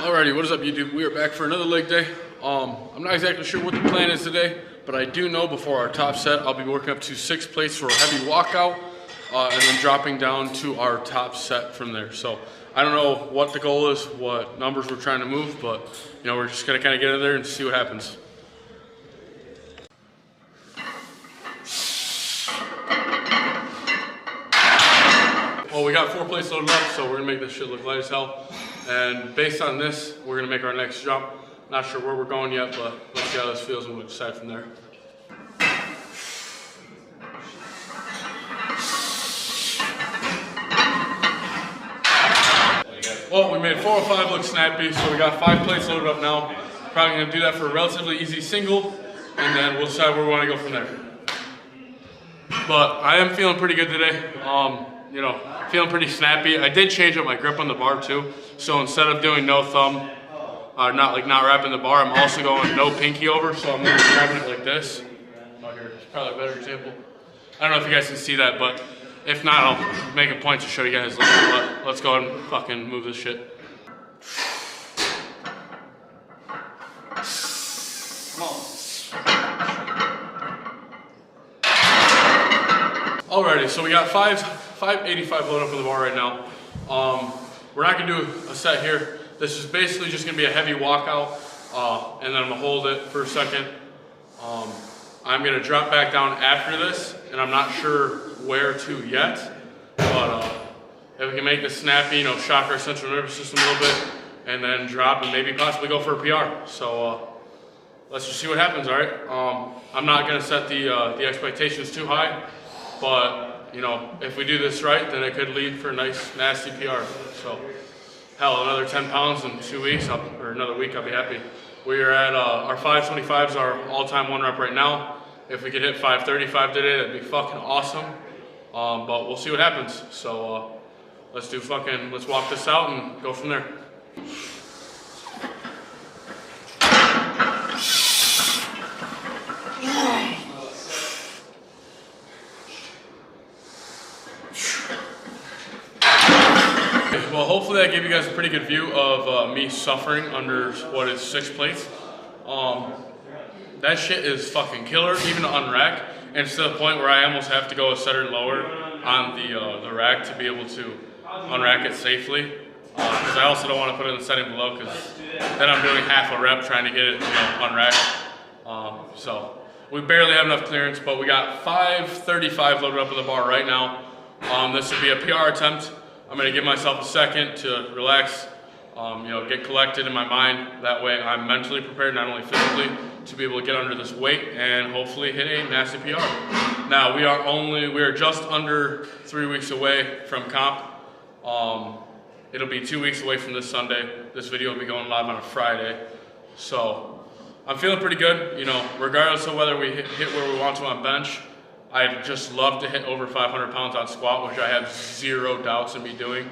Alrighty, what is up YouTube? We are back for another leg day. I'm not exactly sure what the plan is today, but I do know before our top set, I'll be working up to 6 plates for a heavy walkout, and then dropping down to our top set from there. So I don't know what the goal is, what numbers we're trying to move, but you know, we're just gonna kind of get in there and see what happens. Well, we got 4 plates loaded up, so we're gonna make this shit look light as hell. And based on this, we're gonna make our next jump. Not sure where we're going yet, but let's see how this feels and we'll decide from there. Well, we made 405 look snappy, so we got 5 plates loaded up now. Probably gonna do that for a relatively easy single, and then we'll decide where we wanna go from there. But I am feeling pretty good today. You know, feeling pretty snappy. I did change up my grip on the bar too. So instead of doing no thumb, not wrapping the bar, I'm also going no pinky over. So I'm gonna be grabbing it like this. Oh, here, it's probably a better example. I don't know if you guys can see that, but if not, I'll make a point to show you guys later. Let's go ahead and fucking move this shit. Come on. Alrighty, so we got 585 loaded up on the bar right now. We're not gonna do a set here. This is basically just gonna be a heavy walkout, and then I'm gonna hold it for a second. I'm gonna drop back down after this, and I'm not sure where to yet, but if we can make this snappy, you know, shock our central nervous system a little bit, and then drop and maybe possibly go for a PR. So let's just see what happens, all right? I'm not gonna set the expectations too high, but you know, if we do this right, then it could lead for a nice, nasty PR. So, hell, another 10 pounds in 2 weeks, or another week, I'll be happy. We are at, our 525s, our all-time 1 rep right now. If we could hit 535 today, that'd be fucking awesome. But we'll see what happens. So, let's walk this out and go from there. Well, hopefully that gave you guys a pretty good view of me suffering under what is 6 plates. That shit is fucking killer, even to unrack. And it's to the point where I almost have to go a setter lower on the rack to be able to unrack it safely. Because I also don't want to put it in the setting below, because then I'm doing half a rep trying to get it, you know, unracked. So we barely have enough clearance, but we got 535 loaded up on the bar right now. This would be a PR attempt. I'm gonna give myself a second to relax, you know, get collected in my mind. That way I'm mentally prepared, not only physically, to be able to get under this weight and hopefully hit a massive PR. Now, we are just under 3 weeks away from comp. It'll be 2 weeks away from this Sunday. This video will be going live on a Friday. So I'm feeling pretty good, you know, regardless of whether we hit where we want to on bench. I'd just love to hit over 500 pounds on squat, which I have 0 doubts in me doing.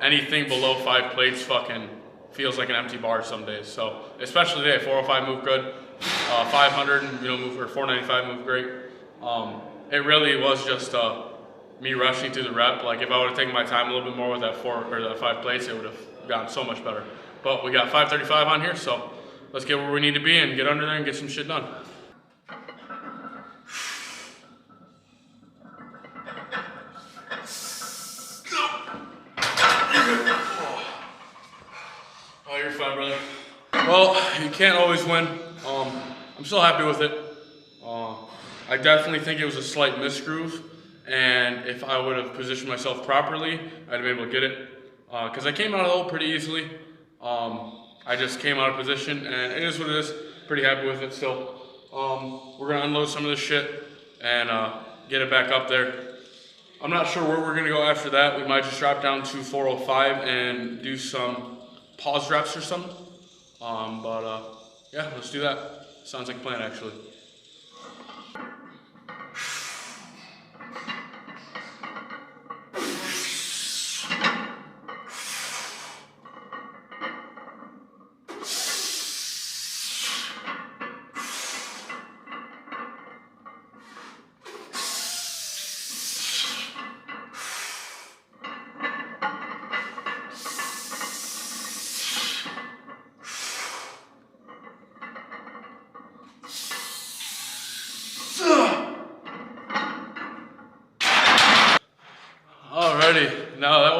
Anything below 5 plates fucking feels like an empty bar some days. So, especially today, 405 moved good, 500, you know, or 495 moved great. It really was just me rushing through the rep. Like if I would have taken my time a little bit more with that 5 plates, it would have gotten so much better. But we got 535 on here, so let's get where we need to be and get under there and get some shit done. Oh, you're fine, brother. Well, you can't always win. I'm still happy with it. I definitely think it was a slight misgroove, and if I would have positioned myself properly, I'd have been able to get it. Because I came out of the hole pretty easily. I just came out of position, and it is what it is. Pretty happy with it still. We're gonna unload some of this shit and get it back up there. I'm not sure where we're gonna go after that. We might just drop down to 405 and do some pause reps or something. Yeah, let's do that. Sounds like a plan, actually.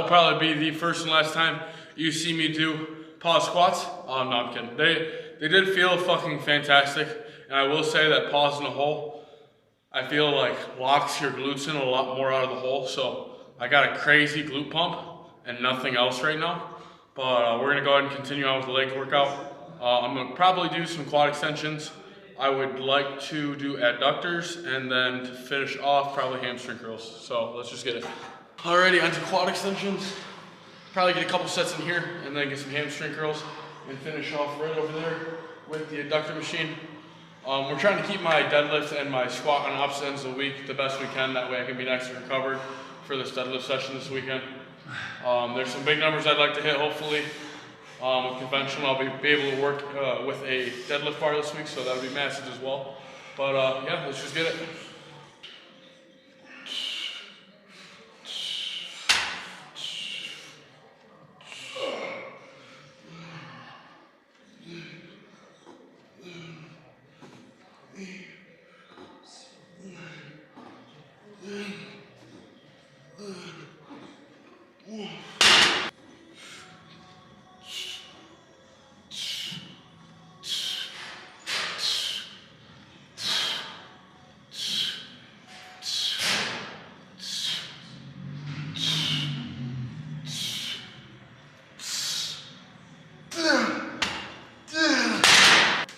probably be the first and last time you see me do pause squats. Oh, no, I'm kidding. They did feel fucking fantastic. And I will say that pause in the hole, I feel like locks your glutes in a lot more out of the hole. So I got a crazy glute pump and nothing else right now. But we're gonna go ahead and continue on with the leg workout. I'm gonna probably do some quad extensions. I would like to do adductors, and then to finish off, probably hamstring curls. So let's just get it. Alrighty, onto quad extensions. Probably get a couple sets in here, and then get some hamstring curls, and finish off right over there with the adductor machine. We're trying to keep my deadlift and my squat on opposite ends of the week the best we can. That way I can be nice and recovered for this deadlift session this weekend. There's some big numbers I'd like to hit, hopefully. With conventional, I'll be able to work with a deadlift bar this week, so that would be massive as well. But yeah, let's just get it.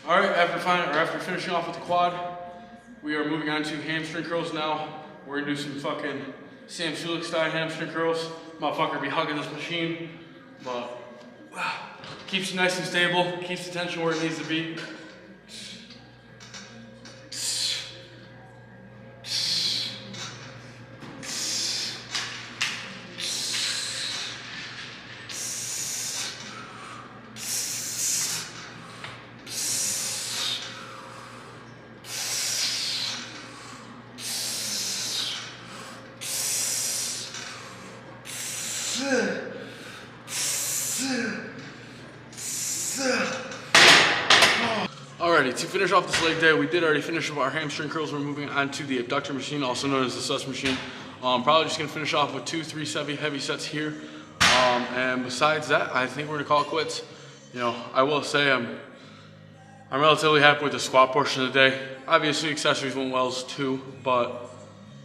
All right, after finishing off with the quad, we are moving on to hamstring curls now. We're gonna do some fucking Sam Sulek style hamstring curls. Motherfucker be hugging this machine, but keeps you nice and stable, keeps the tension where it needs to be. Alrighty, to finish off this leg day, we did already finish up our hamstring curls. We're moving on to the abductor machine, also known as the sus machine. Probably just gonna finish off with 2-3 heavy sets here. And besides that, I think we're gonna call it quits. You know, I will say I'm relatively happy with the squat portion of the day. Obviously, accessories went well too, but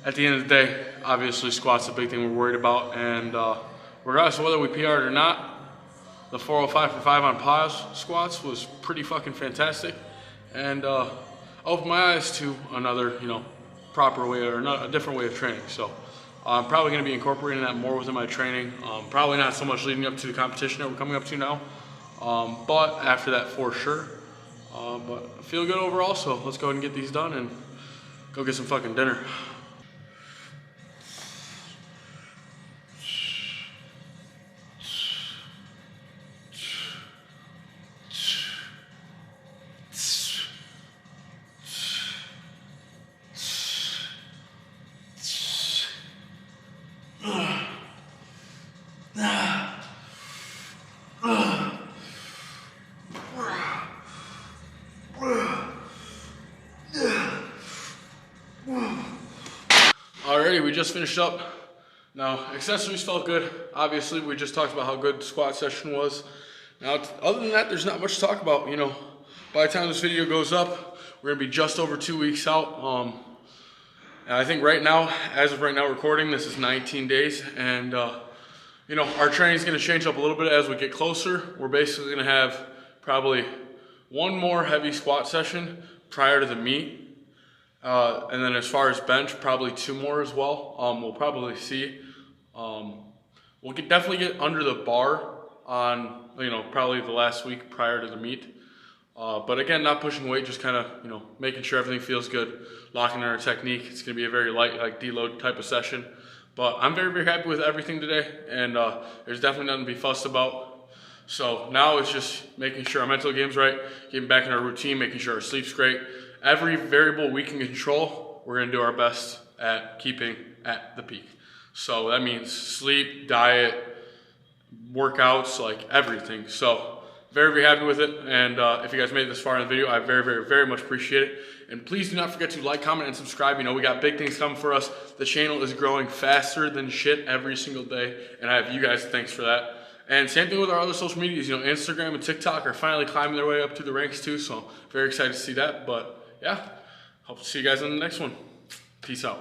at the end of the day, obviously squat's a big thing we're worried about. And regardless of whether we PR'd or not, the 405 for 5 on pause squats was pretty fucking fantastic, and opened my eyes to another, you know, proper way or a different way of training. So I'm probably going to be incorporating that more within my training. Probably not so much leading up to the competition that we're coming up to now, but after that for sure. But I feel good overall, so let's go ahead and get these done and go get some fucking dinner. Alrighty, we just finished up. Now, accessories felt good. Obviously, we just talked about how good the squat session was. Now, other than that, there's not much to talk about. You know, by the time this video goes up, we're gonna be just over 2 weeks out. And I think right now, as of right now recording, this is 19 days. And, you know, our training's gonna change up a little bit as we get closer. We're basically gonna have probably one more heavy squat session prior to the meet. And then as far as bench, probably 2 more as well. We'll probably see. We'll definitely get under the bar on, you know, probably the last week prior to the meet. But again, not pushing weight, just kind of, you know, making sure everything feels good, locking in our technique. It's going to be a very light, like deload type of session. But I'm very, very happy with everything today, and there's definitely nothing to be fussed about. So now it's just making sure our mental game's right, getting back in our routine, making sure our sleep's great. Every variable we can control, we're gonna do our best at keeping at the peak. So that means sleep, diet, workouts, like everything. So very, very happy with it. And if you guys made it this far in the video, I very, very, very much appreciate it. And please do not forget to like, comment, and subscribe. You know, we got big things coming for us. The channel is growing faster than shit every single day. And I have you guys, thanks for that. And same thing with our other social medias. You know, Instagram and TikTok are finally climbing their way up through the ranks too. So very excited to see that. But yeah, hope to see you guys in the next one. Peace out.